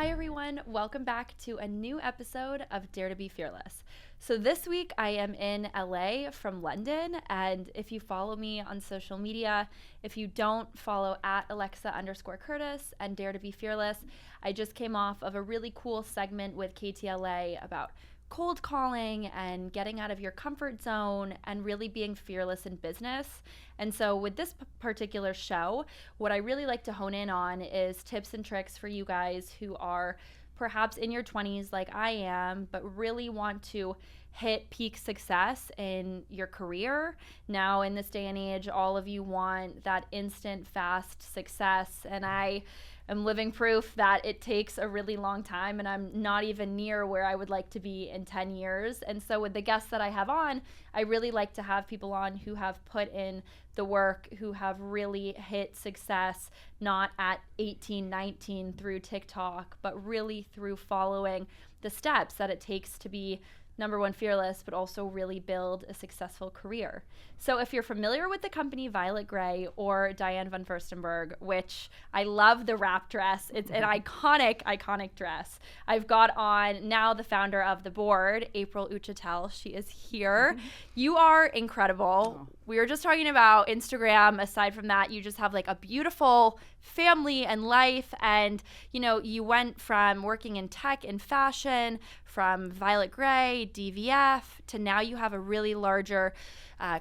Hi everyone, welcome back to a new episode of Dare to be Fearless. So this week I am in LA from London, and if you follow me on social media, if you don't follow at Alexa_Curtis and Dare to be Fearless, I just came off of a really cool segment with KTLA about cold calling and getting out of your comfort zone and really being fearless in business. And so with this particular show, what I really like to hone in on is tips and tricks for you guys who are perhaps in your 20s like I am, but really want to hit peak success in your career. Now, in this day and age, all of you want that instant, fast success. And I am living proof that it takes a really long time, and I'm not even near where I would like to be in 10 years. And so with the guests that I have on, I really like to have people on who have put in the work, who have really hit success, not at 18, 19 through TikTok, but really through following the steps that it takes to be number one, fearless, but also really build a successful career. So if you're familiar with the company Violet Grey or Diane von Furstenberg, which I love the wrap dress, it's an iconic dress. I've got on now the founder of the board, April Uchitel. She is here. You are incredible. We were just talking about Instagram. Aside from that, you just have like a beautiful family and life. And, you know, you went from working in tech and fashion, from Violet Grey, DVF, to now you have a really larger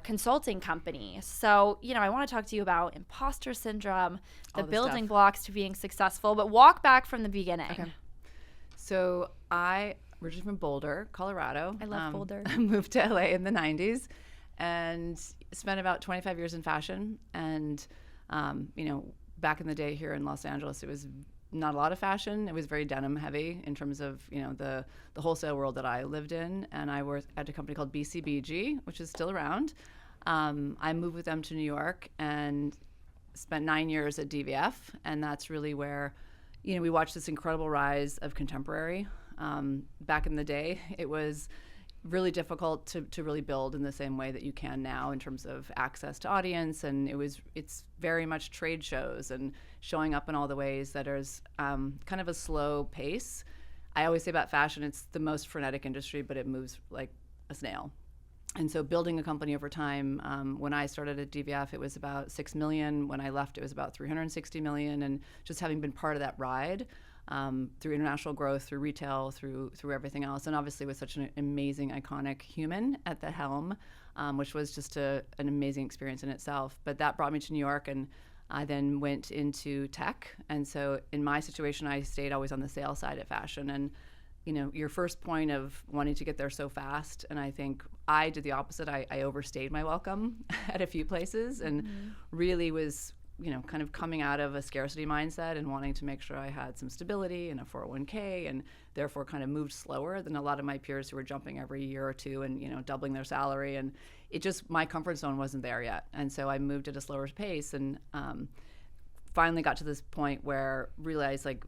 consulting company. So, you know, I want to talk to you about imposter syndrome, the building blocks to being successful, but walk back from the beginning. Okay. So I originally from Boulder, Colorado. I love Boulder. I moved to LA in the 90s and spent about 25 years in fashion. And, you know, back in the day here in Los Angeles, it was not a lot of fashion. It was very denim heavy in terms of, you know, the wholesale world that I lived in. And I worked at a company called BCBG, which is still around. I moved with them to New York and spent 9 years at DVF. And that's really where, you know, we watched this incredible rise of contemporary. Back in the day, it was really difficult to really build in the same way that you can now in terms of access to audience, and it's very much trade shows and showing up in all the ways that is kind of a slow pace. I always say about fashion, it's the most frenetic industry, but it moves like a snail. And so building a company over time, when I started at DVF, it was about 6 million. When I left, it was about 360 million. And just having been part of that ride, through international growth, through retail, through everything else, and obviously with such an amazing, iconic human at the helm, which was just an amazing experience in itself. But that brought me to New York, and I then went into tech. And so in my situation, I stayed always on the sales side at fashion. And, you know, your first point of wanting to get there so fast, and I think I did the opposite. I overstayed my welcome at a few places and really was, you know, kind of coming out of a scarcity mindset and wanting to make sure I had some stability and a 401k, and therefore kind of moved slower than a lot of my peers who were jumping every year or two and, you know, doubling their salary. And it just, my comfort zone wasn't there yet. And so I moved at a slower pace and finally got to this point where I realized like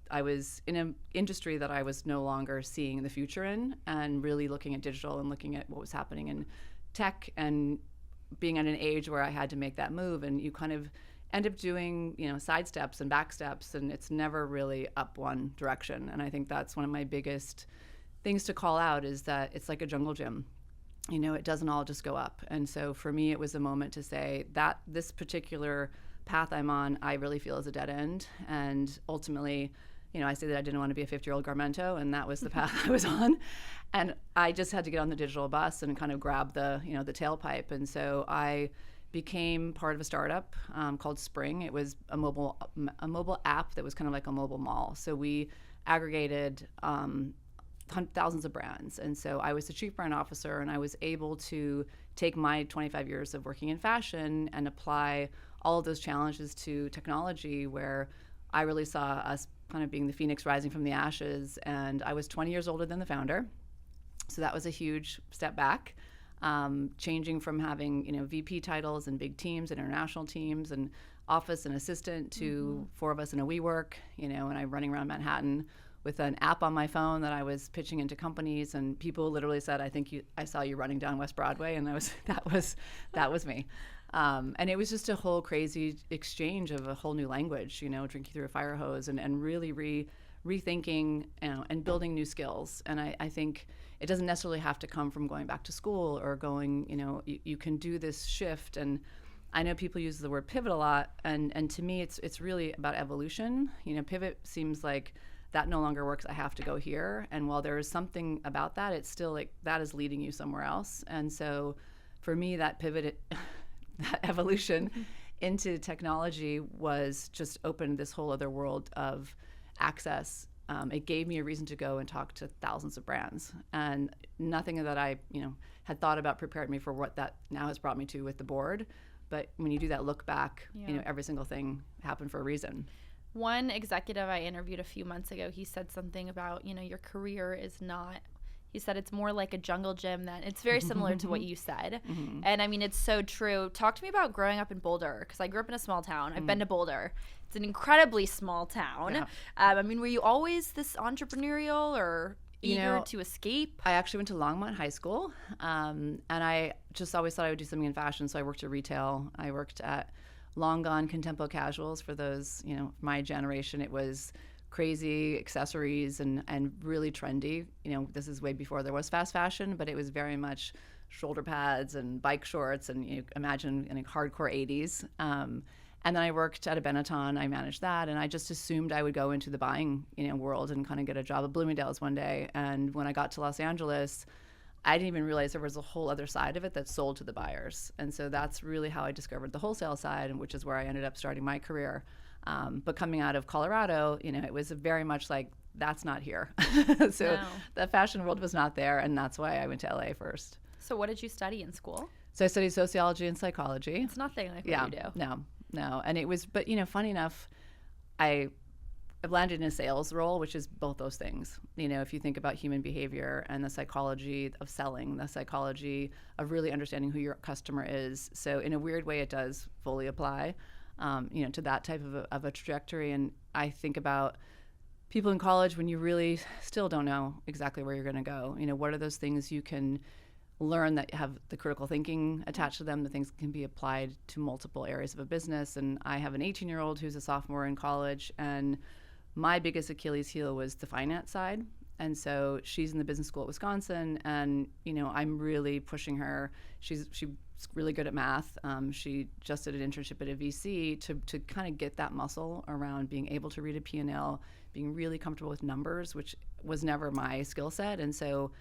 I was in an industry that I was no longer seeing the future in, and really looking at digital and looking at what was happening in tech and being at an age where I had to make that move. And you kind of end up doing, you know, side steps and back steps, and it's never really up one direction. And I think that's one of my biggest things to call out, is that it's like a jungle gym. You know, it doesn't all just go up. And so for me, it was a moment to say that this particular path I'm on, I really feel is a dead end. And ultimately, you know, I say that I didn't want to be a 50-year-old Garmento, and that was the path I was on. And I just had to get on the digital bus and kind of grab the, you know, the tailpipe. And so I became part of a startup called Spring. It was a mobile app that was kind of like a mobile mall. So we aggregated thousands of brands. And so I was the chief brand officer, and I was able to take my 25 years of working in fashion and apply all of those challenges to technology, where I really saw us kind of being the phoenix rising from the ashes. And I was 20 years older than the founder. So that was a huge step back. Changing from having, you know, VP titles and big teams, international teams, and office and assistant to 4 of us in a WeWork, you know, and I'm running around Manhattan with an app on my phone that I was pitching into companies, and people literally said, I saw you running down West Broadway, and that was me. And it was just a whole crazy exchange of a whole new language, you know, drinking through a fire hose, and really rethinking, and building new skills. And I think it doesn't necessarily have to come from going back to school or going, you can do this shift. And I know people use the word pivot a lot, and to me, it's really about evolution. Pivot seems like that no longer works. I have to go here. And while there is something about that, it's still like that is leading you somewhere else. And so for me, that pivot, that evolution into technology was just opened this whole other world of access. It gave me a reason to go and talk to thousands of brands, and nothing that I had thought about prepared me for what that now has brought me to with the board. But when you do that look back, every single thing happened for a reason. One executive I interviewed a few months ago, he said something about, your career is not, he said it's more like a jungle gym. That it's very similar to what you said. Mm-hmm. And I mean, it's so true. Talk to me about growing up in Boulder, because I grew up in a small town. I've been to Boulder. It's an incredibly small town. Yeah. I mean, were you always this entrepreneurial or eager to escape? I actually went to Longmont High School, and I just always thought I would do something in fashion. So I worked at retail. I worked at long gone Contempo Casuals. For those, my generation, it was crazy accessories and really trendy. This is way before there was fast fashion, but it was very much shoulder pads and bike shorts, and imagine in a hardcore 80s. And then I worked at a Benetton. I managed that, and I just assumed I would go into the buying, world and kind of get a job at Bloomingdale's one day. And when I got to Los Angeles, I didn't even realize there was a whole other side of it that sold to the buyers. And so that's really how I discovered the wholesale side, and which is where I ended up starting my career. But coming out of Colorado, it was very much like, that's not here. So the fashion world was not there, and that's why I went to LA first. So what did you study in school? So I studied sociology and psychology. It's nothing like what you do. No. And it was, but funny enough, I've landed in a sales role, which is both those things. If you think about human behavior and the psychology of selling, the psychology of really understanding who your customer is. So in a weird way, it does fully apply, to that type of a trajectory. And I think about people in college when you really still don't know exactly where you're going to go. What are those things you can learn that have the critical thinking attached to them, the things that can be applied to multiple areas of a business. And I have an 18-year-old who's a sophomore in college, and my biggest Achilles heel was the finance side. And so she's in the business school at Wisconsin, and I'm really pushing her. She's really good at math. She just did an internship at a VC to kind of get that muscle around being able to read a P&L, being really comfortable with numbers, which was never my skill set. And so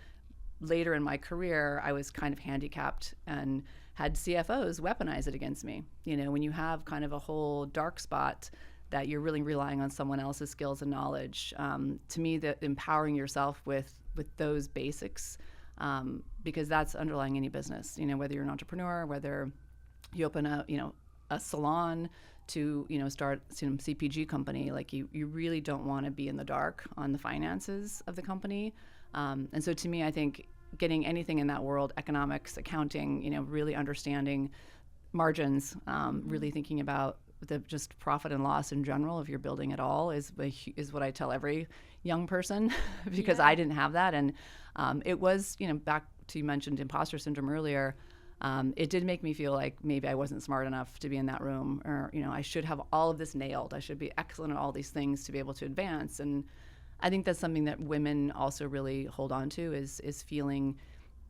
later in my career, I was kind of handicapped and had CFOs weaponize it against me. When you have kind of a whole dark spot that you're really relying on someone else's skills and knowledge, to me, that empowering yourself with those basics, because that's underlying any business. Whether you're an entrepreneur, whether you open a salon to start some CPG company, like you really don't want to be in the dark on the finances of the company. And so to me, I think getting anything in that world, economics, accounting, really understanding margins, really thinking about the just profit and loss in general, if you're building at all, is what I tell every young person, because I didn't have that. And it was, back to, you mentioned imposter syndrome earlier, it did make me feel like maybe I wasn't smart enough to be in that room, or, I should have all of this nailed. I should be excellent at all these things to be able to advance. And I think that's something that women also really hold on to, is feeling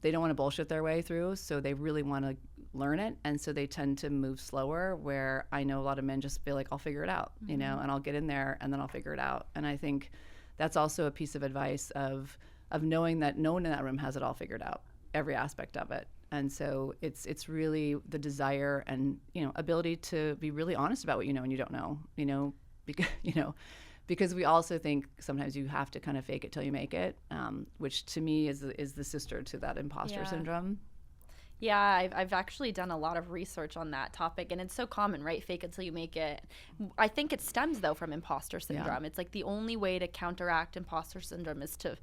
they don't want to bullshit their way through, so they really want to learn it, and so they tend to move slower, where I know a lot of men just feel like, I'll figure it out, and I'll get in there and then I'll figure it out. And I think that's also a piece of advice of knowing that no one in that room has it all figured out, every aspect of it. And so it's really the desire and ability to be really honest about what you know and you don't know, because we also think sometimes you have to kind of fake it till you make it, which to me is the sister to that imposter syndrome. Yeah, I've actually done a lot of research on that topic, and it's so common, right? Fake it till you make it. I think it stems, though, from imposter syndrome. Yeah. It's like the only way to counteract imposter syndrome is to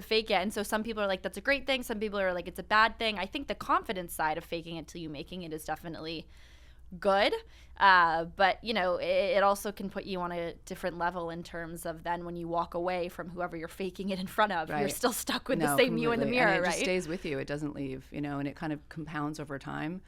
fake it. And so some people are like, that's a great thing. Some people are like, it's a bad thing. I think the confidence side of faking it till you making it is definitely good. But, it also can put you on a different level in terms of then when you walk away from whoever you're faking it in front of, you're still stuck with the same completely. You in the mirror, and it right? just stays with you. It doesn't leave, and it kind of compounds over time.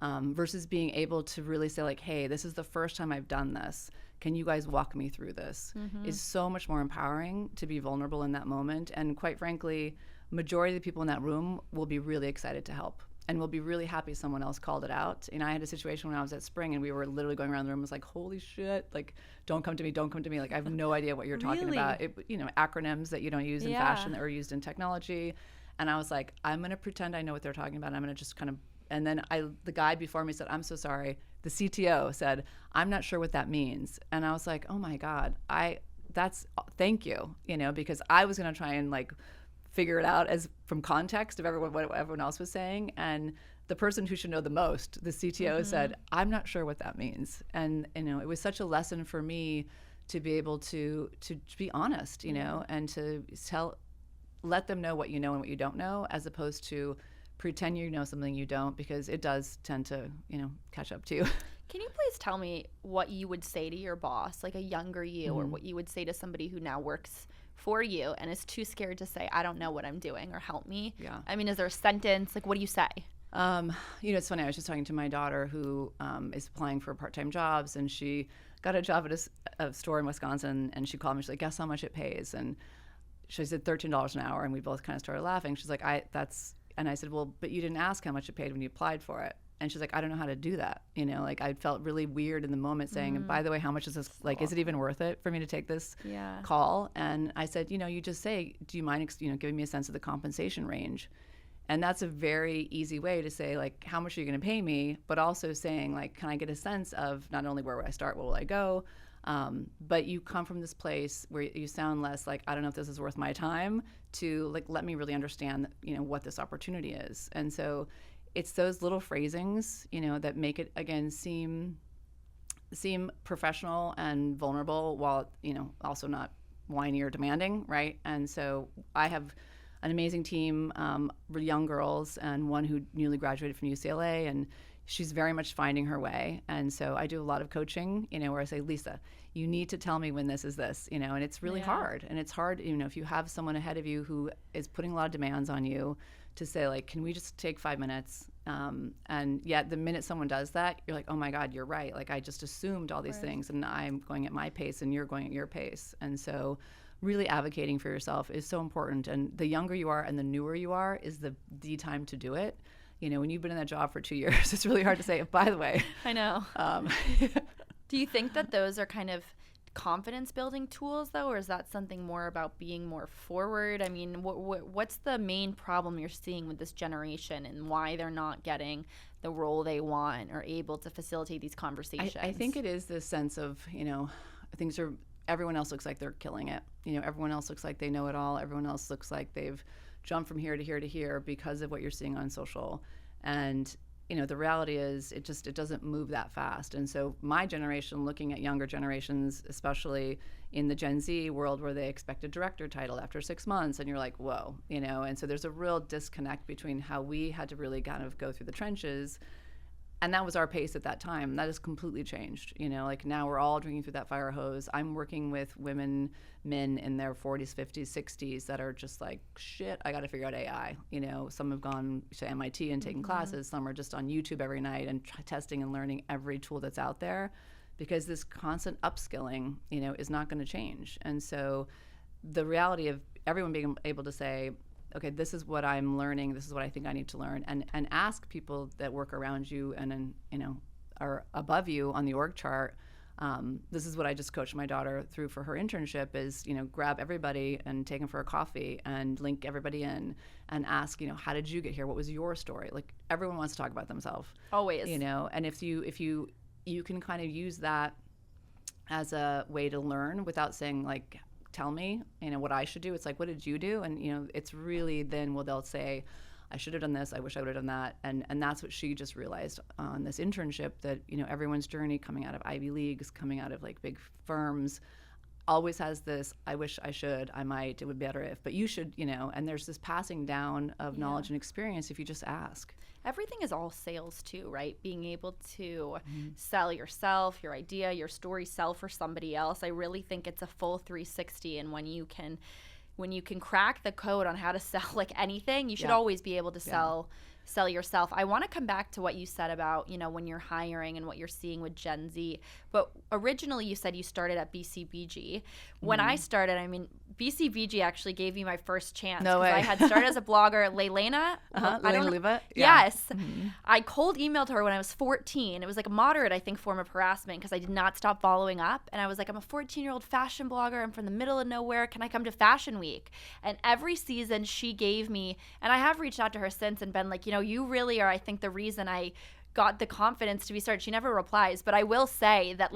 versus being able to really say like, hey, this is the first time I've done this. Can you guys walk me through this? Is so much more empowering to be vulnerable in that moment. And quite frankly, majority of the people in that room will be really excited to help and will be really happy someone else called it out. And I had a situation when I was at Spring and we were literally going around the room, was like, holy shit, like, don't come to me, don't come to me. Like, I have no idea what you're talking about. Acronyms that you don't use in fashion that are used in technology. And I was like, I'm going to pretend I know what they're talking about. I'm going to just kind of, and then the guy before me said, I'm so sorry. The CTO said, I'm not sure what that means. And I was like, oh my God, thank you, because I was going to try and like figure it out as from context of what everyone else was saying. And the person who should know the most, the CTO said, I'm not sure what that means. And, it was such a lesson for me to be able to be honest, and to let them know what you know and what you don't know, as opposed to pretend you know something you don't, because it does tend to, catch up to you. Can you please tell me what you would say to your boss, like a younger you, or what you would say to somebody who now works for you and is too scared to say, I don't know what I'm doing, or help me? Yeah. I mean, is there a sentence? Like, what do you say? It's funny. I was just talking to my daughter who is applying for part-time jobs, and she got a job at a store in Wisconsin, and she called me. She's like, guess how much it pays? And she said $13 an hour, and we both kind of started laughing. She's like, and I said, well, but you didn't ask how much it paid when you applied for it. And she's like, I don't know how to do that. Like I felt really weird in the moment saying, and by the way, how much is this? Like, is it even worth it for me to take this call? And I said, you just say, do you mind, giving me a sense of the compensation range? And that's a very easy way to say, like, how much are you going to pay me? But also saying, like, can I get a sense of not only where would I start, where will I go? But you come from this place where you sound less like, I don't know if this is worth my time, to like, let me really understand, what this opportunity is. And so it's those little phrasings, that make it, again, seem professional and vulnerable while, also not whiny or demanding, right? And so I have an amazing team, young girls, and one who newly graduated from UCLA, and she's very much finding her way. And so I do a lot of coaching, where I say, Lisa, you need to tell me when this is this, and it's really hard. And it's hard, if you have someone ahead of you who is putting a lot of demands on you, to say, like, can we just take 5 minutes? And yet the minute someone does that, you're like, oh my God, you're right. Like, I just assumed all these things, and I'm going at my pace and you're going at your pace. And so really advocating for yourself is so important. And the younger you are and the newer you are is the time to do it. When you've been in that job for 2 years, it's really hard to say, by the way. I know. Do you think that those are kind of confidence building tools, though, or is that something more about being more forward? I mean, what's the main problem you're seeing with this generation, and why they're not getting the role they want or able to facilitate these conversations? I think it is this sense of, everyone else looks like they're killing it. Everyone else looks like they know it all. Everyone else looks like they've jumped from here to here to here because of what you're seeing on social. And the reality is it doesn't move that fast. And so my generation, looking at younger generations, especially in the Gen Z world, where they expect a director title after 6 months, and you're like, whoa, and so there's a real disconnect between how we had to really kind of go through the trenches. And that was our pace at that time. That has completely changed. Like now we're all drinking through that fire hose. I'm working with men in their 40s, 50s, 60s that are just like, shit, I got to figure out AI. Some have gone to MIT and taken classes. Some are just on YouTube every night and testing and learning every tool that's out there, because this constant upskilling, is not going to change. And so the reality of everyone being able to say, okay, this is what I'm learning, this is what I think I need to learn, and ask people that work around you and are above you on the org chart. This is what I just coached my daughter through for her internship is, grab everybody and take them for a coffee and link everybody in and ask, how did you get here? What was your story? Like, everyone wants to talk about themselves. Always. And if you can kind of use that as a way to learn without saying, like, tell me, what I should do. It's like, what did you do? And, it's really then they'll say, I should have done this. I wish I would have done that. And that's what she just realized on this internship, that, everyone's journey coming out of Ivy Leagues, coming out of like big firms, always has this, I wish I should, I might, it would be better if, but you should, and there's this passing down of knowledge and experience if you just ask. Everything is all sales too, right? Being able to sell yourself, your idea, your story, sell for somebody else. I really think it's a full 360. And when you can crack the code on how to sell like anything, you should always be able to sell sell yourself. I want to come back to what you said about, when you're hiring and what you're seeing with Gen Z. But originally you said you started at BCBG. When I started, BCBG actually gave me my first chance. No way. I had started as a blogger. Leilena. Leilena. Yes. I cold emailed her when I was 14. It was like a moderate, I think, form of harassment because I did not stop following up. And I was like, I'm a 14-year-old fashion blogger. I'm from the middle of nowhere. Can I come to Fashion Week? And every season she gave me, and I have reached out to her since and been like, you really are, I think, the reason I got the confidence to be started. She never replies, but I will say that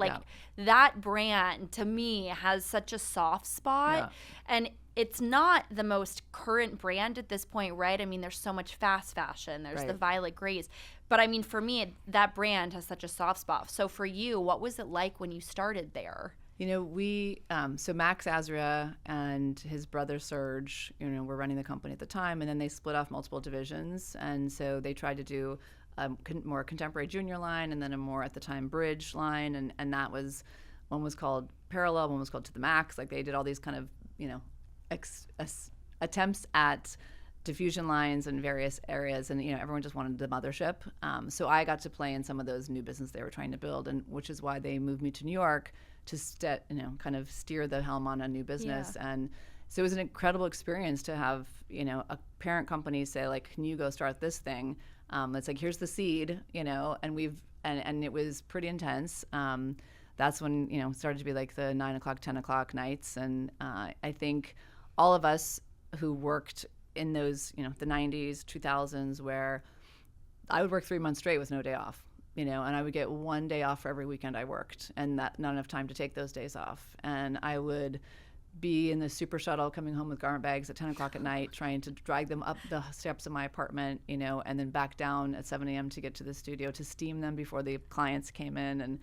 that brand to me has such a soft spot, and it's not the most current brand at this point, right? There's so much fast fashion. There's the Violet Grays. But for me, that brand has such a soft spot. So for you, what was it like when you started there? So Max Azria and his brother Serge, were running the company at the time, and then they split off multiple divisions. And so they tried to do a more contemporary junior line, and then a more, at the time, bridge line. And that was, one was called Parallel, one was called To the Max. Like, they did all these kind of, attempts at diffusion lines in various areas, and everyone just wanted the mothership. So I got to play in some of those new business they were trying to build, and which is why they moved me to New York to kind of steer the helm on a new business. And so it was an incredible experience to have a parent company say, like, can you go start this thing? It's like, here's the seed, and it was pretty intense. That's when it started to be like the 9 o'clock, 10 o'clock nights, and I think all of us who worked in those the 90s, 2000s, where I would work 3 months straight with no day off. And I would get 1 day off for every weekend I worked, and not enough time to take those days off. And I would be in the super shuttle coming home with garment bags at 10 o'clock at night, trying to drag them up the steps of my apartment, and then back down at 7 a.m. to get to the studio to steam them before the clients came in. And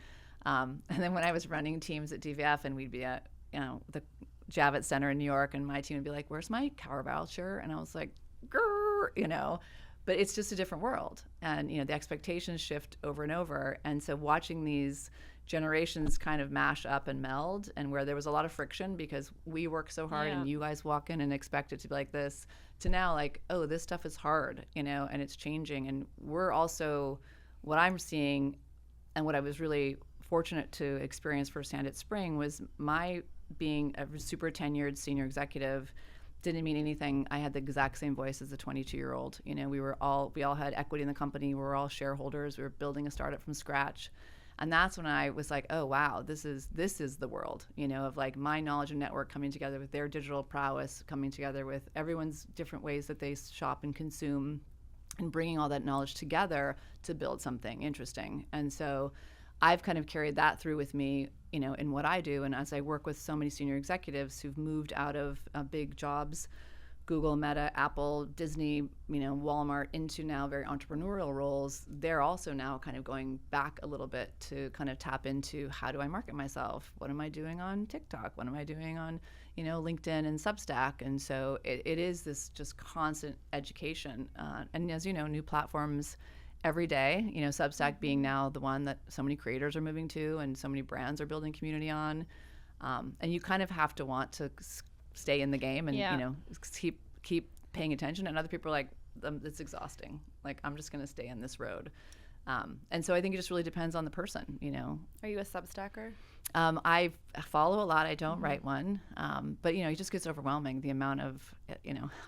then when I was running teams at DVF, and we'd be at, the Javits Center in New York, and my team would be like, where's my car voucher? And I was like, grrr, but it's just a different world. And, the expectations shift over and over. And so watching these generations kind of mash up and meld, and where there was a lot of friction because we work so hard and you guys walk in and expect it to be like this, to now like, oh, this stuff is hard, and it's changing. And we're also, what I'm seeing and what I was really fortunate to experience firsthand at Spring was my being a super tenured senior executive didn't mean anything. I had the exact same voice as a 22-year-old. We all had equity in the company. We were all shareholders. We were building a startup from scratch. And that's when I was like, oh, wow, this is the world, of like my knowledge and network coming together with their digital prowess, coming together with everyone's different ways that they shop and consume, and bringing all that knowledge together to build something interesting. And so I've kind of carried that through with me, in what I do. And as I work with so many senior executives who've moved out of big jobs, Google, Meta, Apple, Disney, Walmart, into now very entrepreneurial roles, they're also now kind of going back a little bit to kind of tap into, how do I market myself? What am I doing on TikTok? What am I doing on, LinkedIn and Substack? And so it is this just constant education. And as you know, new platforms every day, Substack being now the one that so many creators are moving to and so many brands are building community on. And you kind of have to want to stay in the game and, keep paying attention. And other people are like, it's exhausting. Like, I'm just going to stay in this road. And so I think it just really depends on the person, Are you a Substacker? I follow a lot. I don't write one. But, it just gets overwhelming, the amount of,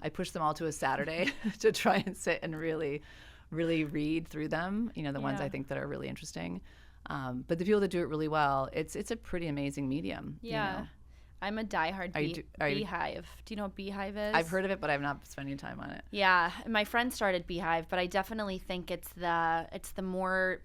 I push them all to a Saturday to try and sit and really read through them, the ones I think that are really interesting. But the people that do it really well, it's a pretty amazing medium. Yeah. I'm a diehard Beehive. Do you know what Beehive is? I've heard of it, but I've not spent any time on it. Yeah. My friend started Beehive, but I definitely think it's the more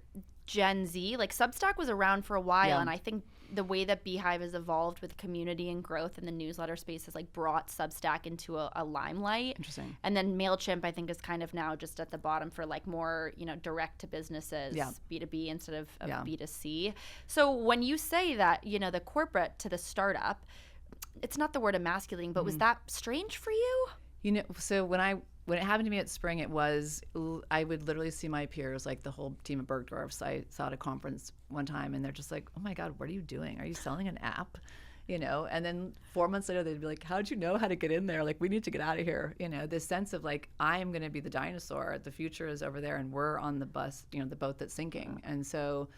Gen Z. Like, Substack was around for a while, and I think the way that Beehive has evolved with community and growth in the newsletter space has like brought Substack into a limelight. Interesting. And then MailChimp, I think, is kind of now just at the bottom for like more, direct to businesses, B2B instead of B2C. So when you say that, the corporate to the startup, it's not the word emasculating, but was that strange for you? So when it happened to me at Spring, I would literally see my peers, like the whole team at Bergdorf. So I saw at a conference one time, and they're just like, oh my God, what are you doing? Are you selling an app? and then 4 months later they'd be like, how'd you know how to get in there? Like, we need to get out of here. This sense of like, I am going to be the dinosaur. The future is over there and we're on the bus, the boat that's sinking. And so,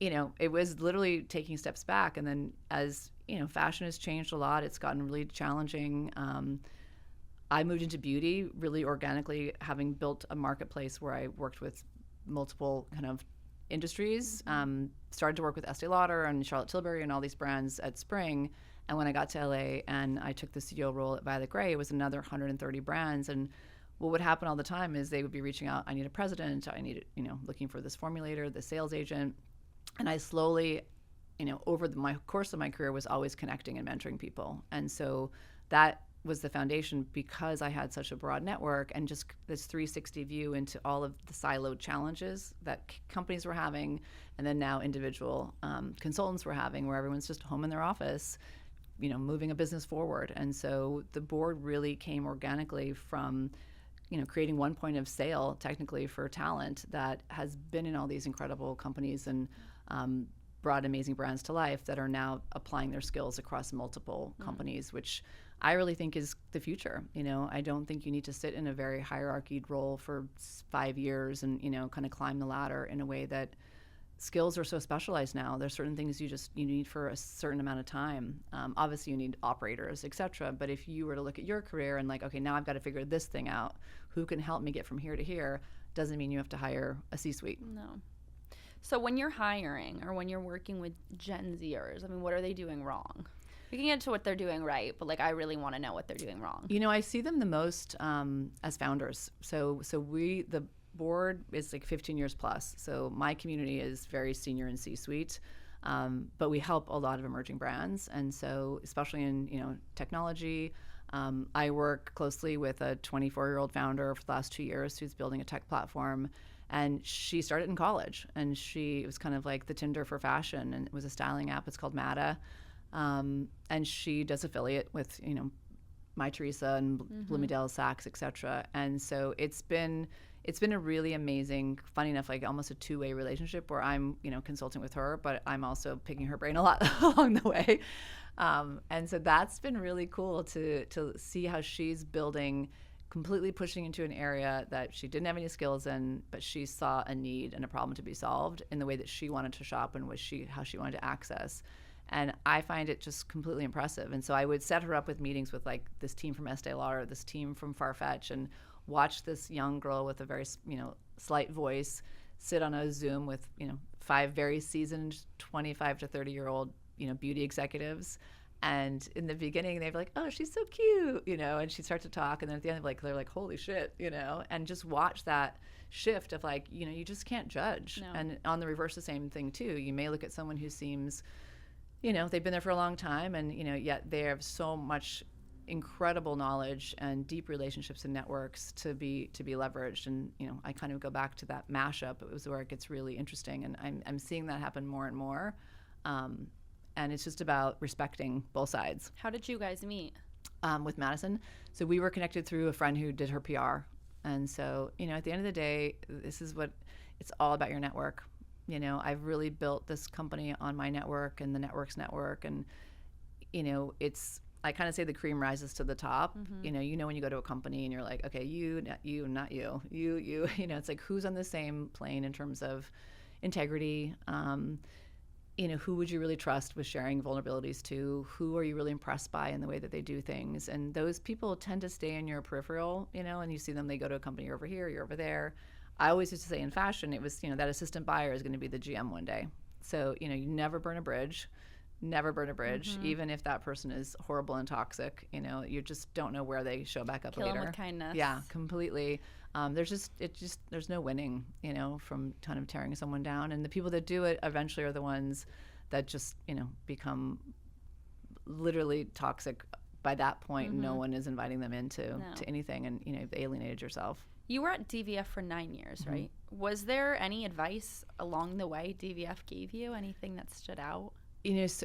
it was literally taking steps back. And then as, fashion has changed a lot, it's gotten really challenging. I moved into beauty really organically, having built a marketplace where I worked with multiple kind of industries. Started to work with Estee Lauder and Charlotte Tilbury and all these brands at Spring. And when I got to LA and I took the CEO role at Violet Grey, it was another 130 brands. And what would happen all the time is they would be reaching out, I need a president, I need, looking for this formulator, the sales agent. And I slowly, over my course of my career, was always connecting and mentoring people. And so that was the foundation, because I had such a broad network and just this 360 view into all of the siloed challenges that companies were having, and then now individual consultants were having, where everyone's just home in their office, moving a business forward. And so the board really came organically from, creating one point of sale technically for talent that has been in all these incredible companies and brought amazing brands to life that are now applying their skills across multiple companies, which I really think is the future. I don't think you need to sit in a very hierarchied role for 5 years and, kind of climb the ladder in a way that skills are so specialized now. There's certain things you need for a certain amount of time. Obviously you need operators, et cetera. But if you were to look at your career and like, okay, now I've got to figure this thing out, who can help me get from here to here, doesn't mean you have to hire a C-suite. No. So when you're hiring or when you're working with Gen Zers, what are they doing wrong? We can get into what they're doing right, but I really want to know what they're doing wrong. I see them the most as founders. So the board is 15 years plus. So my community is very senior and C-suite, but we help a lot of emerging brands. And so especially in, technology, I work closely with a 24-year-old founder for the last 2 years who's building a tech platform. And she started in college, and it was kind of like the Tinder for fashion, and it was a styling app. It's called Mata. And she does affiliate with, My Teresa and Bloomingdale's, Saks, et cetera. And so it's been a really amazing, funny enough, almost a two-way relationship where I'm, consulting with her, but I'm also picking her brain a lot along the way. And so that's been really cool to see how she's building, completely pushing into an area that she didn't have any skills in, but she saw a need and a problem to be solved in the way that she wanted to shop and how she wanted to access. And I find it just completely impressive. And so I would set her up with meetings with this team from Estee Lauder, this team from Farfetch, and watch this young girl with a very, slight voice sit on a Zoom with, 5 very seasoned 25 to 30-year-old, beauty executives. And in the beginning, they'd be like, oh, she's so cute, and she'd start to talk. And then at the end, they're like, holy shit, and just watch that shift of you just can't judge. No. And on the reverse, the same thing too. You may look at someone who seems, they've been there for a long time and, yet they have so much incredible knowledge and deep relationships and networks to be leveraged. And, I kind of go back to that mashup. It was where it gets really interesting. And I'm seeing that happen more and more. And it's just about respecting both sides. How did you guys meet? With Madison. So we were connected through a friend who did her PR. And so, at the end of the day, this is what it's all about, your network. I've really built this company on my network and the network's network. And, I kind of say the cream rises to the top. Mm-hmm. When you go to a company and you're like, okay, you, not you, it's like, who's on the same plane in terms of integrity? Who would you really trust with sharing vulnerabilities to? Who are you really impressed by in the way that they do things? And those people tend to stay in your peripheral, and you see them, they go to a company, you're over here, you're over there. I always used to say in fashion, it was, that assistant buyer is going to be the GM one day. So, you never burn a bridge, mm-hmm. even if that person is horrible and toxic, you just don't know where they show back up Kill later. Them with kindness. Yeah, completely. There's no winning, from kind of tearing someone down. And the people that do it eventually are the ones that just, become literally toxic. By that point, mm-hmm. no one is inviting them to anything, and, you've alienated yourself. You were at DVF for 9 years, mm-hmm. right? Was there any advice along the way DVF gave you? Anything that stood out?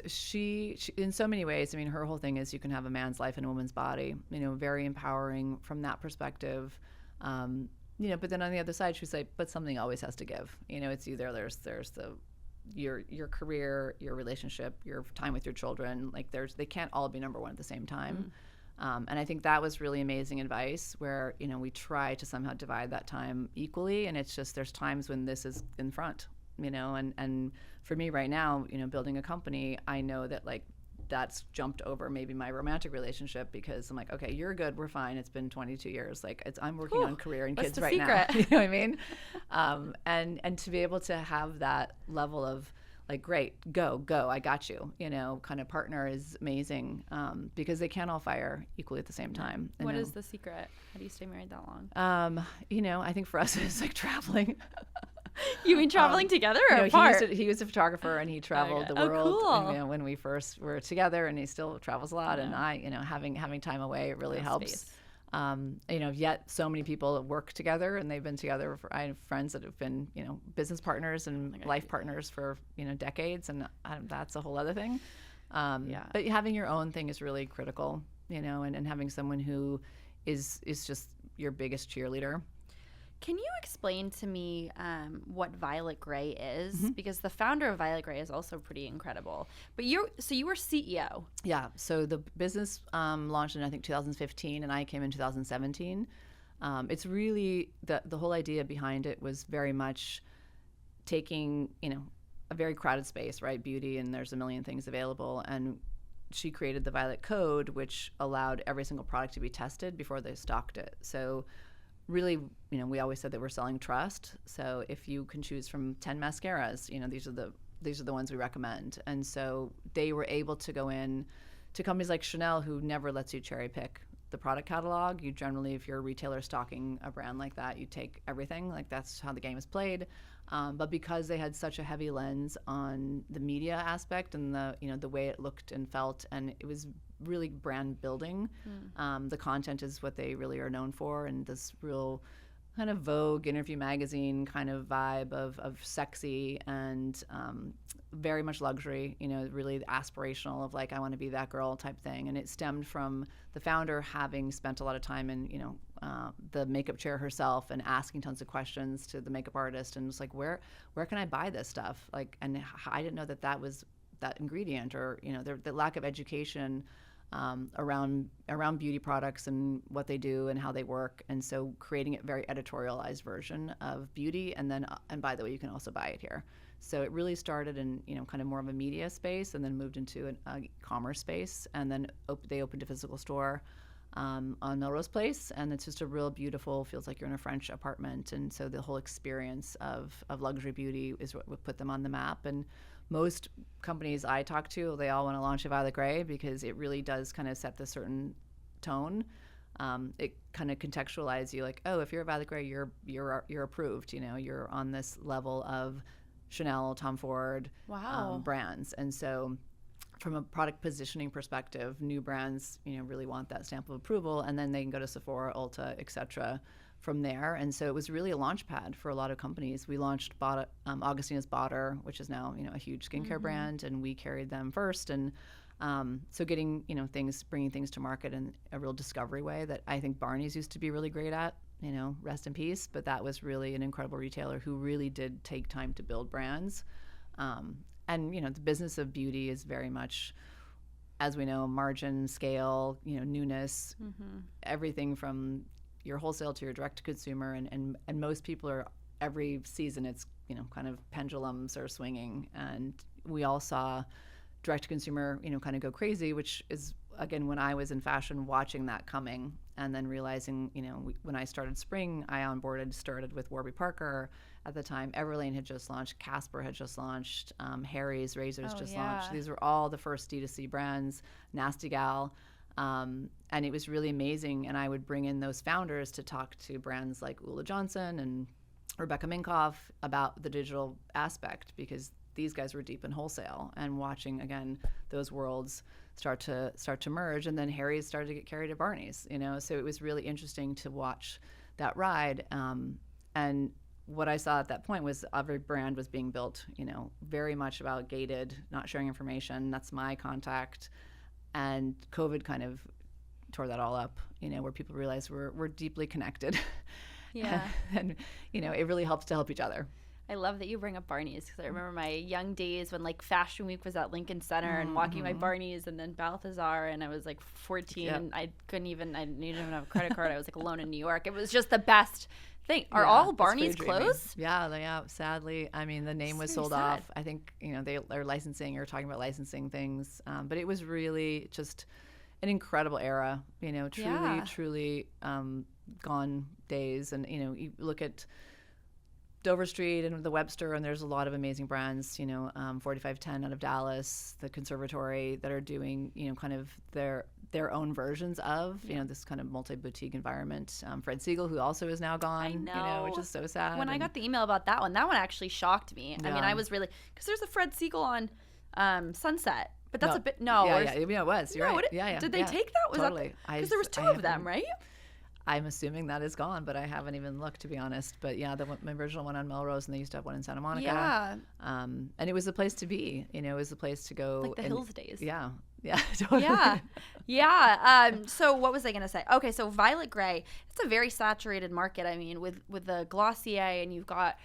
She in so many ways, her whole thing is you can have a man's life in a woman's body, very empowering from that perspective. But then on the other side, she's like, but something always has to give. It's either there's the your career, your relationship, your time with your children. Like they can't all be number one at the same time. And I think that was really amazing advice where, we try to somehow divide that time equally. And it's just, there's times when this is in front, and for me right now, building a company, I know that like that's jumped over maybe my romantic relationship because I'm like, okay, you're good, we're fine. It's been 22 years. Like I'm working on career and kids right now. You know what I mean? And to be able to have that level of like, great, go, I got you, kind of partner is amazing because they can't all fire equally at the same time. What is the secret? How do you stay married that long? I think for us it's like traveling. You mean traveling together or apart? He was a photographer and he traveled the world. Cool. And, when we first were together, and he still travels a lot. And I, having time away, it really helps. Yet so many people work together and they've been together I have friends that have been, business partners and life partners for, decades. And that's a whole other thing. But having your own thing is really critical, and having someone who is just your biggest cheerleader. Can you explain to me what Violet Grey is? Because the founder of Violet Grey is also pretty incredible. But you were CEO. Yeah. So the business launched in I think 2015, and I came in 2017. It's really the whole idea behind it was very much taking a very crowded space, right? Beauty, and there's a million things available, and she created the Violet Code, which allowed every single product to be tested before they stocked it. So really, we always said that we're selling trust. So if you can choose from 10 mascaras, these are the ones we recommend. And so they were able to go in to companies like Chanel, who never lets you cherry pick the product catalog. You generally, if you're a retailer stocking a brand like that, you take everything. Like that's how the game is played. But because they had such a heavy lens on the media aspect and the way it looked and felt, and it was really brand building. The content is what they really are known for, and this real kind of Vogue interview magazine kind of vibe of sexy and very much luxury, really aspirational of like, I want to be that girl type thing. And it stemmed from the founder having spent a lot of time in, the makeup chair herself and asking tons of questions to the makeup artist and was like, where can I buy this stuff? Like, and I didn't know that was that ingredient, or, the lack of education around beauty products and what they do and how they work. And so creating a very editorialized version of beauty, and then and by the way, you can also buy it here. So it really started in kind of more of a media space, and then moved into an e-commerce space, and then they opened a physical store on Melrose Place, and it's just a real beautiful, feels like you're in a French apartment. And so the whole experience of luxury beauty is what would put them on the map. And most companies I talk to, they all want to launch a Violet Grey because it really does kind of set the certain tone. It kind of contextualizes you like, oh, if you're a Violet Grey, you're approved. You're on this level of Chanel, Tom Ford, brands. And so from a product positioning perspective, new brands, really want that stamp of approval, and then they can go to Sephora, Ulta, et cetera, from there. And so it was really a launch pad for a lot of companies. We launched Augustina's Botter, which is now a huge skincare brand, and we carried them first. And so getting bringing things to market in a real discovery way that I think Barney's used to be really great at. Rest in peace. But that was really an incredible retailer who really did take time to build brands. And the business of beauty is very much, as we know, margin, scale, newness, everything from your wholesale to your direct to consumer, and most people are, every season it's kind of pendulums are swinging, and we all saw direct to consumer kind of go crazy, which is again when I was in fashion watching that coming, and then realizing when I started Spring, I started with Warby Parker at the time. Everlane had just launched, Casper had just launched, Harry's razors launched. These were all the first D2C brands, Nasty Gal. And it was really amazing. And I would bring in those founders to talk to brands like Ulla Johnson and Rebecca Minkoff about the digital aspect, because these guys were deep in wholesale, and watching again those worlds start to merge. And then Harry's started to get carried at Barney's, so it was really interesting to watch that ride. And what I saw at that point was every brand was being built, very much about gated, not sharing information. That's my contact. And COVID kind of tore that all up, where people realize we're deeply connected. Yeah. And, it really helps to help each other. I love that you bring up Barney's because I remember my young days when like Fashion Week was at Lincoln Center and walking by Barney's and then Balthazar, and I was like 14 and I didn't even have a credit card. I was like alone in New York. It was just the best thing. Are all Barney's closed? Yeah, sadly. I mean, the name was sold off. I think, they're licensing or talking about licensing things. But it was really just an incredible era, truly gone days. And, you look at Dover Street and the Webster, and there's a lot of amazing brands, 4510 out of Dallas, the Conservatory, that are doing, kind of their own versions of, this kind of multi-boutique environment. Fred Siegel, who also is now gone, I know. Which is so sad. When I got the email about that one actually shocked me. Yeah. I mean, I was really, because there's a Fred Siegel on Sunset. But that's a bit, Yeah, it was. You're right. Yeah. Did they take that? Was totally. Because there was two of them, right? I'm assuming that is gone, but I haven't even looked, to be honest. But yeah, the original one on Melrose, and they used to have one in Santa Monica. Yeah. And it was the place to be. It was the place to go. Like the Hills days. Yeah. Yeah. Totally. Yeah. So what was I going to say? Okay, so Violet Grey, it's a very saturated market. I mean, with the Glossier, and you've got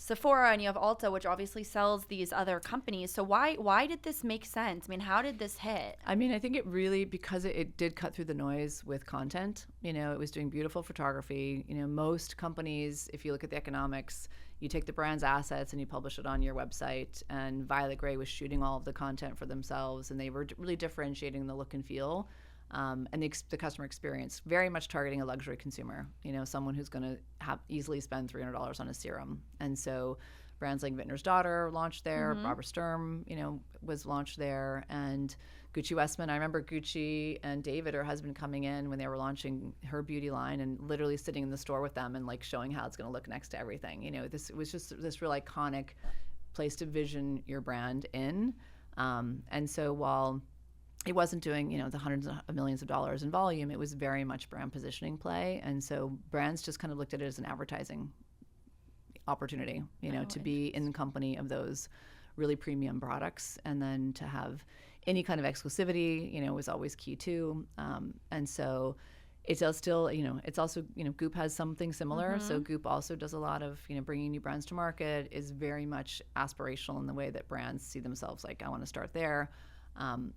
Sephora, and you have Ulta, which obviously sells these other companies. So why did this make sense? I mean, how did this hit? I mean, I think it really, because it did cut through the noise with content. It was doing beautiful photography. Most companies, if you look at the economics, you take the brand's assets and you publish it on your website. And Violet Grey was shooting all of the content for themselves, and they were really differentiating the look and feel. And the customer experience, very much targeting a luxury consumer, someone who's going to easily spend $300 on a serum. And so brands like Vintner's Daughter launched there, Barbara Sturm, was launched there, and Gucci Westman. I remember Gucci and David, her husband, coming in when they were launching her beauty line and literally sitting in the store with them and like showing how it's going to look next to everything. It was just this real iconic place to vision your brand in. And so while it wasn't doing, the hundreds of millions of dollars in volume, it was very much brand positioning play. And so brands just kind of looked at it as an advertising opportunity, to be in the company of those really premium products. And then to have any kind of exclusivity, was always key too. And so it's still, it's also, Goop has something similar. So Goop also does a lot of, bringing new brands to market, is very much aspirational in the way that brands see themselves. Like, I want to start there.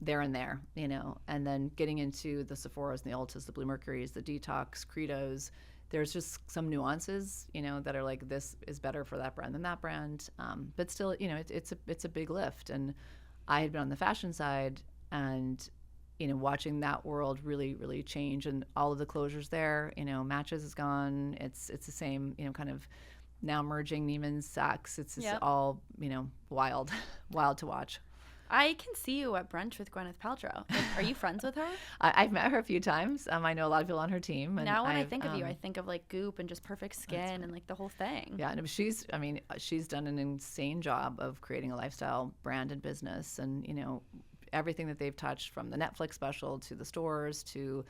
There and there, and then getting into the Sephoras and the Ultas, the Blue Mercuries, the Detox, Credos. There's just some nuances, that are like, this is better for that brand than that brand. But still, it's a big lift. And I had been on the fashion side, and watching that world really, really change, and all of the closures there. Matches is gone. It's the same, kind of now merging Neiman's, Saks. It's all wild to watch. I can see you at brunch with Gwyneth Paltrow. Are you friends with her? I've met her a few times. I know a lot of people on her team. And now when I think of you, I think of like Goop and just perfect skin and like the whole thing. Yeah, and she's done an insane job of creating a lifestyle brand and business, and everything that they've touched, from the Netflix special to the stores to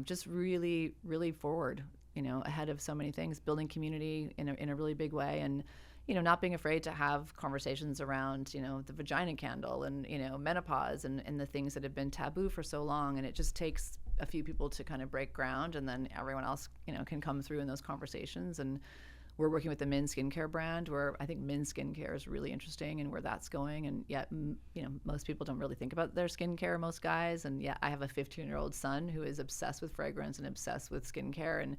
just really, really forward, ahead of so many things, building community in a really big way. And not being afraid to have conversations around, the vagina candle and, menopause and the things that have been taboo for so long. And it just takes a few people to kind of break ground, and then everyone else, can come through in those conversations. And we're working with the men's skincare brand, where I think men's skincare is really interesting and where that's going. And yet, most people don't really think about their skincare, most guys. And yet I have a 15-year-old son who is obsessed with fragrance and obsessed with skincare, and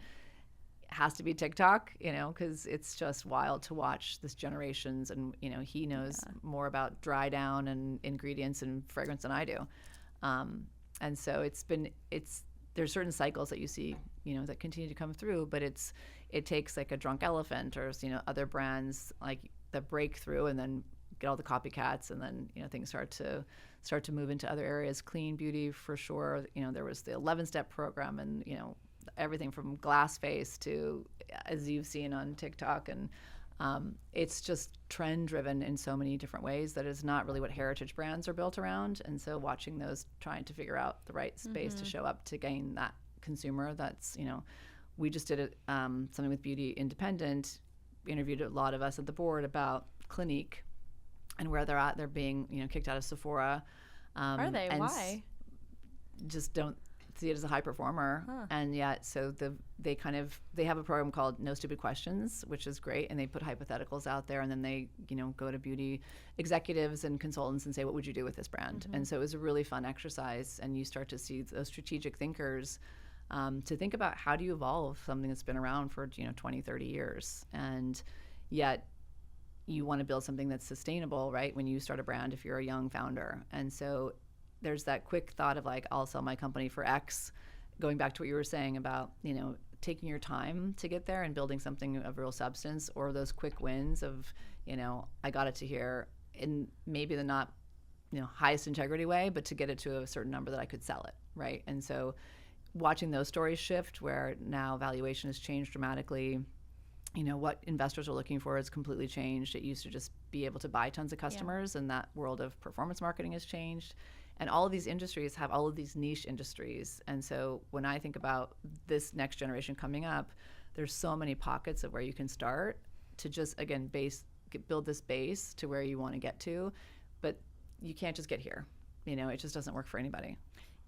has to be TikTok, because it's just wild to watch this generations, and he knows more about dry down and ingredients and fragrance than I do, and so there's certain cycles that you see, that continue to come through, but it takes like a Drunk Elephant or other brands like that break through and then get all the copycats, and then things start to move into other areas. Clean beauty for sure. There was the 11-step program, and everything from glass face to, as you've seen on TikTok, and it's just trend driven in so many different ways that is not really what heritage brands are built around. And so watching those, trying to figure out the right space to show up to gain that consumer. That's, we just did something with Beauty Independent, interviewed a lot of us at the board about Clinique and where they're at. They're being kicked out of Sephora. Are they? Why? Just don't see it as a high performer. And yet, so they have a program called No Stupid Questions, which is great. And they put hypotheticals out there, and then they, go to beauty executives and consultants and say, what would you do with this brand? And so it was a really fun exercise. And you start to see those strategic thinkers to think about how do you evolve something that's been around for 20, 30 years, and yet you want to build something that's sustainable, right? When you start a brand, if you're a young founder. And so there's that quick thought of like, I'll sell my company for X, going back to what you were saying about, taking your time to get there and building something of real substance, or those quick wins of, I got it to here in maybe the not, highest integrity way, but to get it to a certain number that I could sell it, right? And so watching those stories shift, where now valuation has changed dramatically, what investors are looking for has completely changed. It used to just be able to buy tons of customers, and that world of performance marketing has changed. And all of these industries have all of these niche industries. And so when I think about this next generation coming up, there's so many pockets of where you can start to just, again, build this base to where you want to get to. But you can't just get here. It just doesn't work for anybody.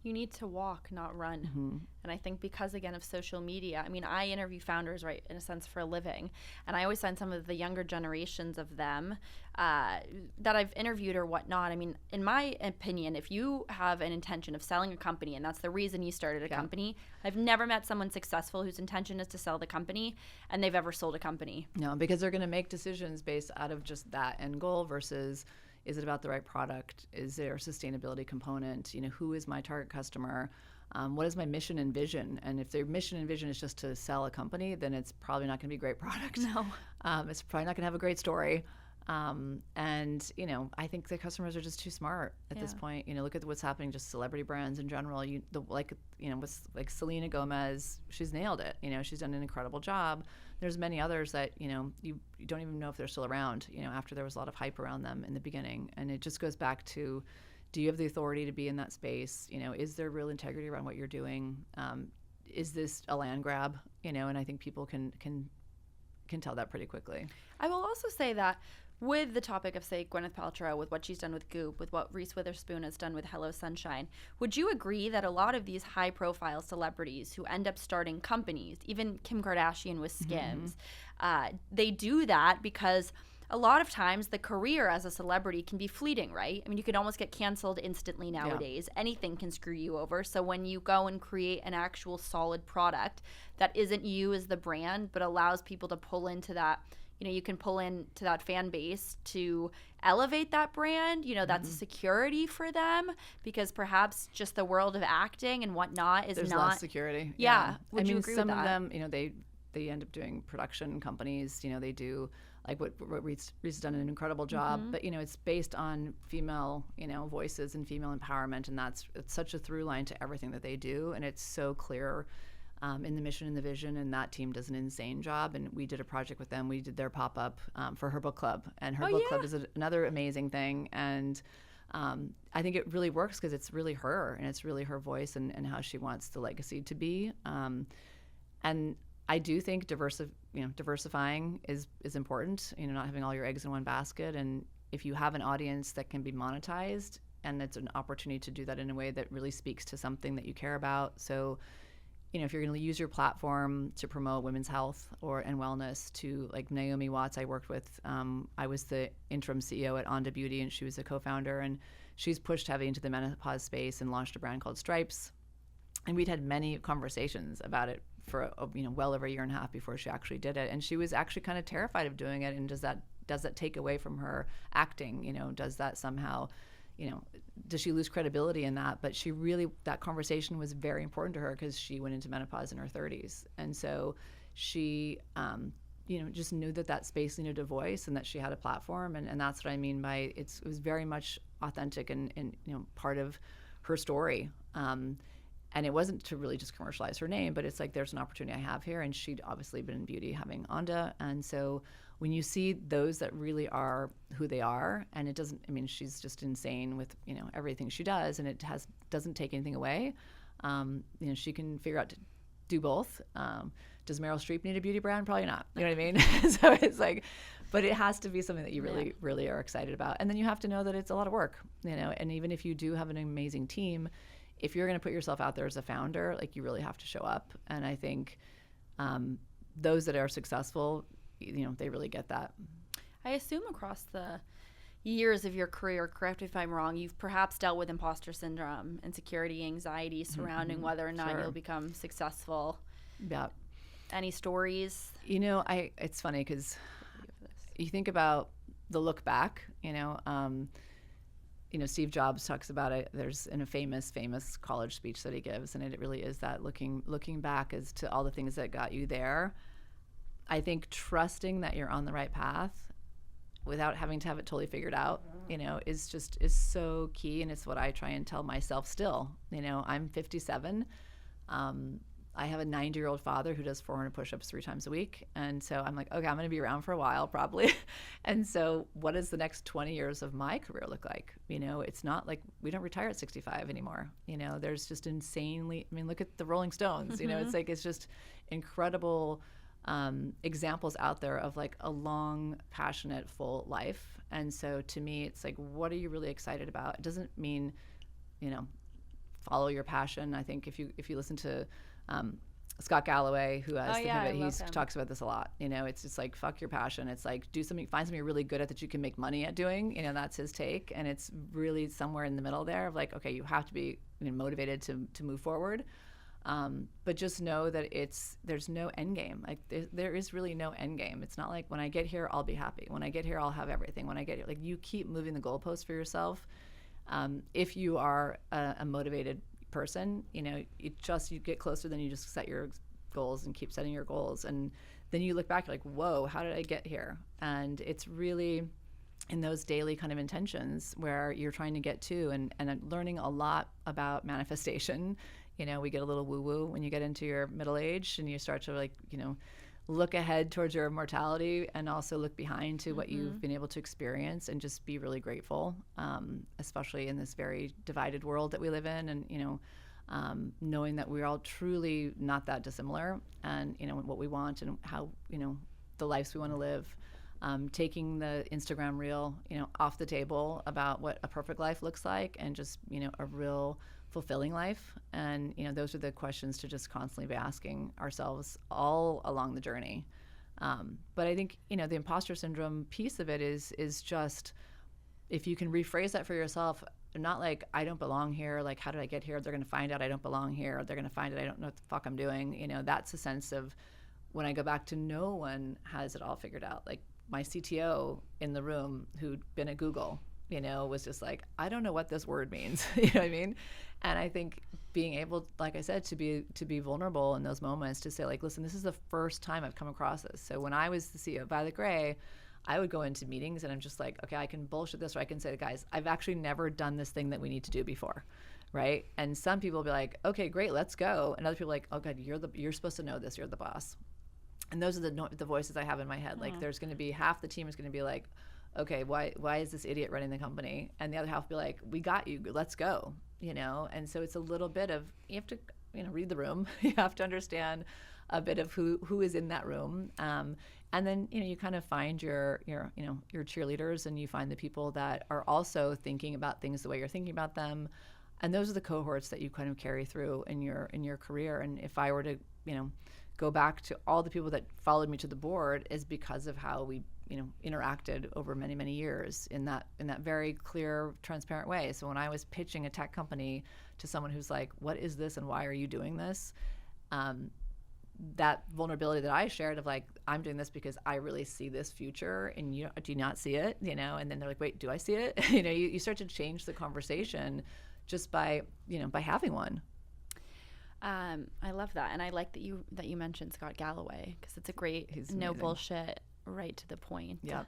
You need to walk, not run. And I think because, again, of social media, I interview founders, right, in a sense, for a living. And I always find some of the younger generations of them that I've interviewed or whatnot. In my opinion, if you have an intention of selling a company, and that's the reason you started a company, I've never met someone successful whose intention is to sell the company and they've ever sold a company. No, because they're going to make decisions based out of just that end goal versus, is it about the right product? Is there a sustainability component? Who is my target customer? What is my mission and vision? And if their mission and vision is just to sell a company, then it's probably not going to be a great product. No. It's probably not going to have a great story. And, I think the customers are just too smart at this point. Look at what's happening, just celebrity brands in general. With Selena Gomez, she's nailed it. She's done an incredible job. There's many others that, you don't even know if they're still around, after there was a lot of hype around them in the beginning. And it just goes back to, do you have the authority to be in that space? Is there real integrity around what you're doing? Is this a land grab? And I think people can tell that pretty quickly. I will also say that with the topic of, say, Gwyneth Paltrow, with what she's done with Goop, with what Reese Witherspoon has done with Hello Sunshine, would you agree that a lot of these high-profile celebrities who end up starting companies, even Kim Kardashian with Skims, they do that because a lot of times the career as a celebrity can be fleeting, right? You could almost get canceled instantly nowadays. Yeah. Anything can screw you over. So when you go and create an actual solid product that isn't you as the brand, but allows people to pull into that, you can pull into that fan base to elevate that brand, that's a security for them, because perhaps just the world of acting and whatnot is There's not less security. Yeah. Would you agree some with that? of them, they end up doing production companies, they do like what Reese has done an incredible job, but it's based on female, voices and female empowerment, and it's such a through line to everything that they do, and it's so clear in the mission and the vision, and that team does an insane job. And we did a project with them. We did their pop-up for her book club, and her book club is another amazing thing. And I think it really works because it's really her, and it's really her voice and how she wants the legacy to be. And I do think diversifying is important, not having all your eggs in one basket. And if you have an audience that can be monetized, and it's an opportunity to do that in a way that really speaks to something that you care about. So if you're going to use your platform to promote women's health and wellness, to like Naomi Watts, I worked with, I was the interim CEO at Onda Beauty, and she was a co-founder, and she's pushed heavy into the menopause space and launched a brand called Stripes. And we'd had many conversations about it for well over a year and a half before she actually did it. And she was actually kind of terrified of doing it. And does that take away from her acting? Does that somehow, does she lose credibility in that? But that conversation was very important to her because she went into menopause in her 30s. And so she, just knew that space needed a voice and that she had a platform. And that's what I mean by it was very much authentic and part of her story. And it wasn't to really just commercialize her name, but it's like, there's an opportunity I have here. And she'd obviously been in beauty having Onda. And so when you see those that really are who they are, and it doesn't, she's just insane with, everything she does, and it doesn't take anything away. She can figure out to do both. Does Meryl Streep need a beauty brand? Probably not. You know what I mean? So it's like, but it has to be something that you really, really are excited about. And then you have to know that it's a lot of work, and even if you do have an amazing team, if you're going to put yourself out there as a founder, like you really have to show up. And I think those that are successful, they really get that. I assume across the years of your career, correct me if I'm wrong, you've perhaps dealt with imposter syndrome, insecurity, anxiety surrounding whether or not you'll become successful. Yeah. Any stories? It's funny because you think about the look back, Steve Jobs talks about it. There's in a famous college speech that he gives, and it really is that looking back as to all the things that got you there. I think trusting that you're on the right path without having to have it totally figured out, is so key. And it's what I try and tell myself still. I'm 57. I have a 90-year-old father who does 400 push-ups 3 times a week. And so I'm like, okay, I'm going to be around for a while probably. And so what does the next 20 years of my career look like? It's not like we don't retire at 65 anymore. There's just insanely, look at the Rolling Stones, it's just incredible examples out there of like a long, passionate, full life. And so to me, it's like, what are you really excited about? It doesn't mean, follow your passion. I think if you listen to Scott Galloway, who has he talks about this a lot. It's just like, fuck your passion. It's like, find something you're really good at that you can make money at doing. That's his take. And it's really somewhere in the middle there of like, okay, you have to be motivated to move forward. But just know that there's no end game. Like there is really no end game. It's not like when I get here, I'll be happy. When I get here, I'll have everything. When I get here, like you keep moving the goalposts for yourself. If you are a motivated person, you get closer, then you just set your goals and keep setting your goals. And then you look back, you're like, whoa, how did I get here? And it's really in those daily kind of intentions where you're trying to get to and learning a lot about manifestation. We get a little woo-woo when you get into your middle age and you start to look ahead towards your mortality and also look behind to what you've been able to experience and just be really grateful, especially in this very divided world that we live in. And, knowing that we're all truly not that dissimilar and, what we want and how, the lives we want to live. Taking the Instagram reel, off the table about what a perfect life looks like and just, a real fulfilling life. And, those are the questions to just constantly be asking ourselves all along the journey. But I think, the imposter syndrome piece of it is just, if you can rephrase that for yourself, not like, I don't belong here. Like, how did I get here? They're going to find out I don't belong here. They're going to find out I don't know what the fuck I'm doing. That's a sense of when I go back to no one has it all figured out. Like my CTO in the room who'd been at Google, was just like, I don't know what this word means. You know what I mean? And I think being able, like I said, to be vulnerable in those moments, to say like, listen, this is the first time I've come across this. So when I was the CEO of Violet Grey, I would go into meetings and I'm just like, okay, I can bullshit this, or I can say, guys, I've actually never done this thing that we need to do before, right? And some people will be like, okay, great, let's go. And other people are like, oh God, you're supposed to know this, you're the boss. And those are the voices I have in my head. Like there's going to be half the team is going to be like, okay, why is this idiot running the company? And the other half will be like, we got you, let's go, And so it's a little bit of, you have to, read the room. You have to understand a bit of who is in that room. And then, you kind of find your cheerleaders, and you find the people that are also thinking about things the way you're thinking about them. And those are the cohorts that you kind of carry through in your career. And if I were to, go back to all the people that followed me to the board, is because of how we, interacted over many, many years in that very clear, transparent way. So when I was pitching a tech company to someone who's like, what is this and why are you doing this? That vulnerability that I shared of like, I'm doing this because I really see this future and you do not see it, and then they're like, wait, do I see it? You start to change the conversation just by having one. I love that. And I like that you mentioned Scott Galloway, because it's a great, He's no amazing. Bullshit, right to the point. Yeah.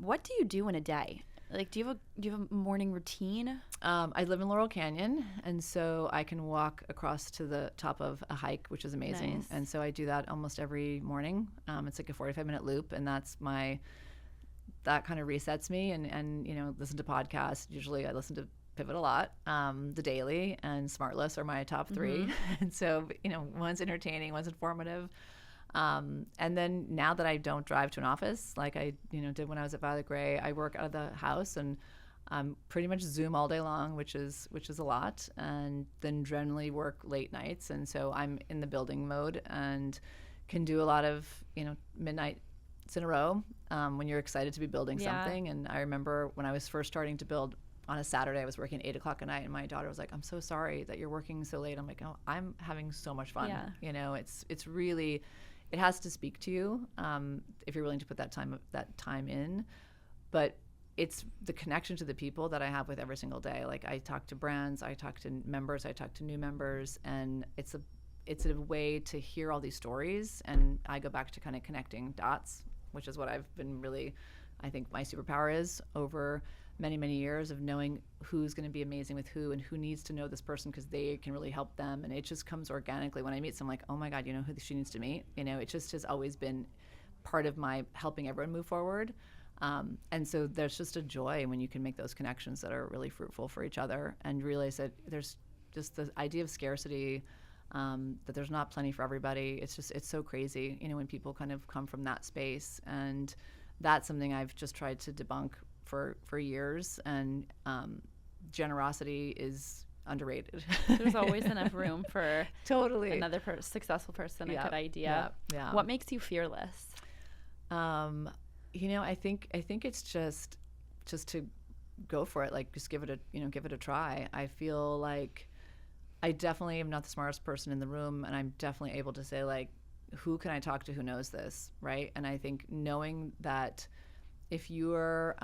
What do you do in a day? Like, do you have a morning routine? I live in Laurel Canyon, and so I can walk across to the top of a hike, which is amazing. Nice. And so I do that almost every morning. It's like a 45-minute loop, and that kind of resets me. And listen to podcasts. Usually, I listen to Pivot a lot. The Daily and Smartless are my top 3. And so one's entertaining, one's informative. And then now that I don't drive to an office like I did when I was at Violet Grey, I work out of the house, and Pretty much Zoom all day long, which is a lot, and then generally work late nights. And so I'm in the building mode and can do a lot of midnights in a row when you're excited to be building something. And I remember when I was first starting to build on a Saturday, I was working 8 o'clock at night, and my daughter was like, "I'm so sorry that you're working so late." I'm like, "Oh, I'm having so much fun." It's really, it has to speak to you if you're willing to put that time in, but it's the connection to the people that I have with every single day. Like, I talk to brands, I talk to members, I talk to new members, and it's a way to hear all these stories, and I go back to kind of connecting dots, which is what I've been really, I think my superpower is over many, many years of knowing who's going to be amazing with who and who needs to know this person because they can really help them. And it just comes organically. When I meet someone, like, oh my God, you know who she needs to meet? It just has always been part of my helping everyone move forward. And so there's just a joy when you can make those connections that are really fruitful for each other and realize that there's just the idea of scarcity, that there's not plenty for everybody. It's so crazy, when people kind of come from that space. And that's something I've just tried to debunk for years. And generosity is underrated. There's always enough room for totally another successful person, a good idea. Yeah. What makes you fearless? I think it's just to go for it. Like, just give it a try. I feel like I definitely am not the smartest person in the room, and I'm definitely able to say, like, who can I talk to who knows this, right? And I think knowing that if you're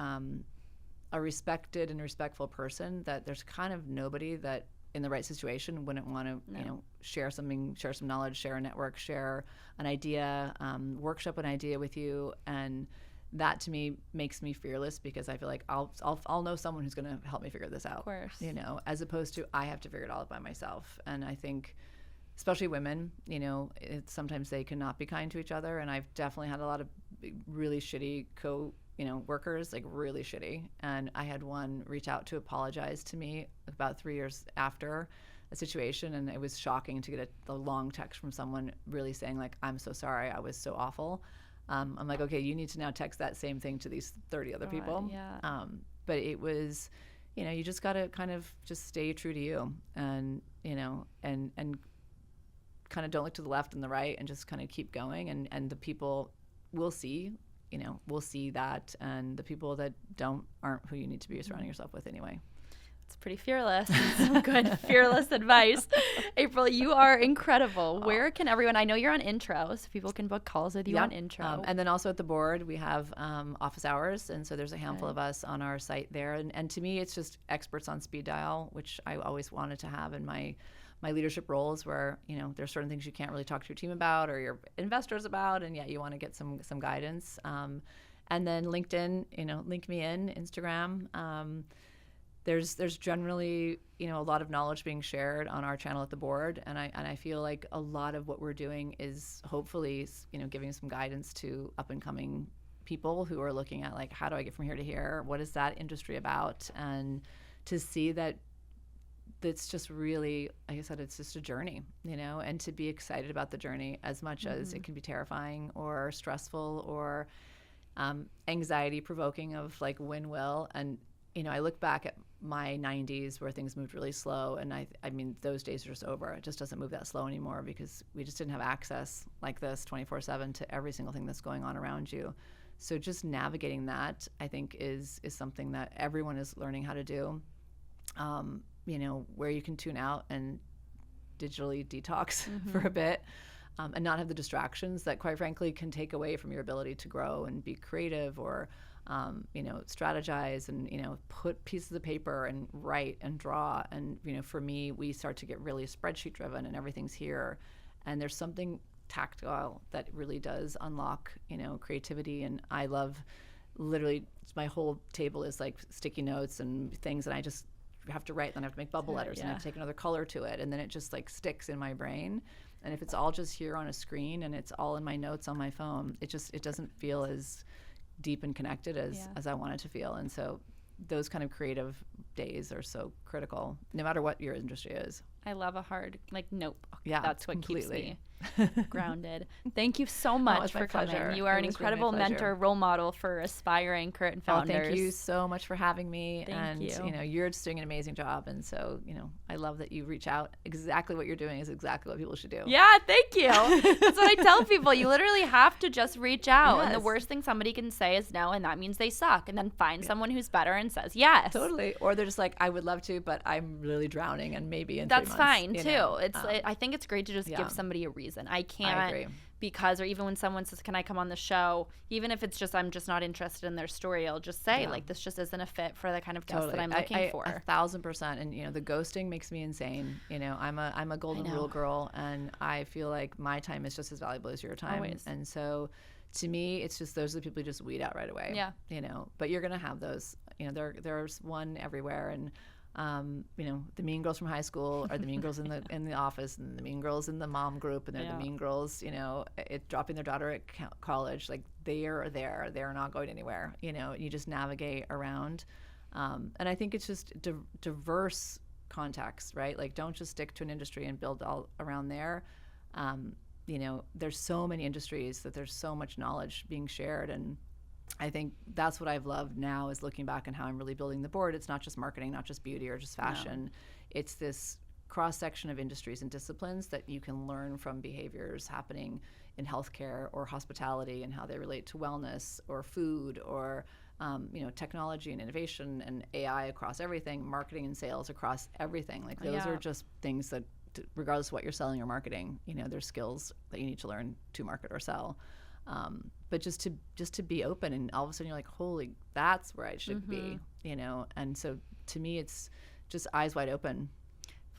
a respected and respectful person, that there's kind of nobody that in the right situation wouldn't want to share something, share some knowledge, share a network, share an idea, workshop an idea with you. And that to me makes me fearless, because I feel like I'll know someone who's going to help me figure this out. Of course. As opposed to I have to figure it all out by myself. And I think especially women, sometimes they cannot be kind to each other. And I've definitely had a lot of really shitty workers, like really shitty. And I had one reach out to apologize to me about 3 years after a situation. And it was shocking to get a long text from someone really saying, like, I'm so sorry, I was so awful. I'm like, okay, you need to now text that same thing to these 30 other people. Yeah. But it was, you just got to kind of just stay true to you, and, and kind of don't look to the left and the right, and just kind of keep going. And the people will see, we'll see that. And the people that aren't who you need to be surrounding yourself with anyway. It's pretty fearless. Some good fearless advice. April, you are incredible. Where can everyone, I know you're on Intro, so people can book calls with you on Intro. And then also at the board, we have office hours. And so there's a handful of us on our site there. And to me, it's just experts on speed dial, which I always wanted to have in my leadership roles, where, there's certain things you can't really talk to your team about or your investors about, and yet you want to get some guidance. And then LinkedIn, link me in, Instagram. There's generally, a lot of knowledge being shared on our channel at the board. And I feel like a lot of what we're doing is hopefully, giving some guidance to up and coming people who are looking at, like, how do I get from here to here? What is that industry about? And to see that it's just really, like I said, it's just a journey, and to be excited about the journey as much as it can be terrifying or stressful or anxiety provoking of, like, when-will. And, I look back at my 90s where things moved really slow, and I mean, those days are just over. It just doesn't move that slow anymore, because we just didn't have access like this 24/7 to every single thing that's going on around you. So just navigating that, I think, is something that everyone is learning how to do. Where you can tune out and digitally detox for a bit, and not have the distractions that, quite frankly, can take away from your ability to grow and be creative, or strategize, and put pieces of paper and write and draw. And for me, we start to get really spreadsheet driven, and everything's here, and there's something tactile that really does unlock creativity. And I love, literally, my whole table is like sticky notes and things, and I just have to write, then I have to make bubble letters, and I have to take another color to it, and then it just, like, sticks in my brain. And if it's all just here on a screen and it's all in my notes on my phone, it doesn't feel as deep and connected as I want it to feel. And so those kind of creative days are so critical, no matter what your industry is. I love a hard notebook. Yeah, That's what completely. keeps me grounded. Thank you so much it's my for coming. pleasure. You are It an was really my incredible pleasure. mentor, role model for aspiring current founders. Thank you so much for having me. Thank you. You know, you're just doing an amazing job. And so, you know, I love that you reach out. Exactly what you're doing is exactly what people should do. Yeah, thank you. That's what I tell people. You literally have to just reach out. Yes. And the worst thing somebody can say is no, and that means they suck. And then find someone who's better and says yes. Totally. Or they're just like, I would love to, but I'm really drowning, and maybe in That's 3 months. fine too. I think it's great to just give somebody a reason. I can't agree. because, or even when someone says, "Can I come on the show?" Even if it's just I'm just not interested in their story, I'll just say this just isn't a fit for the kind of guest that I'm looking for. 1,000%. And you know, the ghosting makes me insane. You know, I'm a golden rule girl, and I feel like my time is just as valuable as your time. Always. And so, to me, it's just those are the people you just weed out right away. Yeah. You know, but you're gonna have those. You know, there's one everywhere, and you know, the mean girls from high school are the mean girls in the office, and the mean girls in the mom group, and they're the mean girls, you know, dropping their daughter at college. Like, they are there. They're not going anywhere. You know, you just navigate around. And I think it's just diverse context, right? Like, don't just stick to an industry and build all around there. You know, there's so many industries that there's so much knowledge being shared, and I think that's what I've loved now is looking back on how I'm really building the board. It's not just marketing, not just beauty or just fashion. No. It's this cross-section of industries and disciplines that you can learn from behaviors happening in healthcare or hospitality and how they relate to wellness or food or you know, technology and innovation and AI across everything, marketing and sales across everything. Like, those are just things that, regardless of what you're selling or marketing, you know, there's skills that you need to learn to market or sell. But just to be open, and all of a sudden you're like, holy, that's where I should be, you know? And so to me, it's just eyes wide open.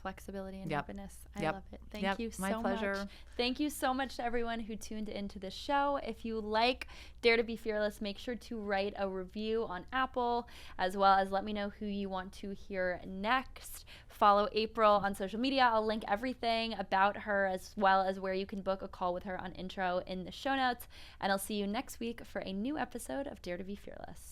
Flexibility and openness. I love it. Thank you so much. My pleasure. Thank you so much to everyone who tuned into the show. If you like Dare to Be Fearless, make sure to write a review on Apple, as well as let me know who you want to hear next. Follow April on social media. I'll link everything about her, as well as where you can book a call with her on Intro, in the show notes. And I'll see you next week for a new episode of Dare to Be Fearless.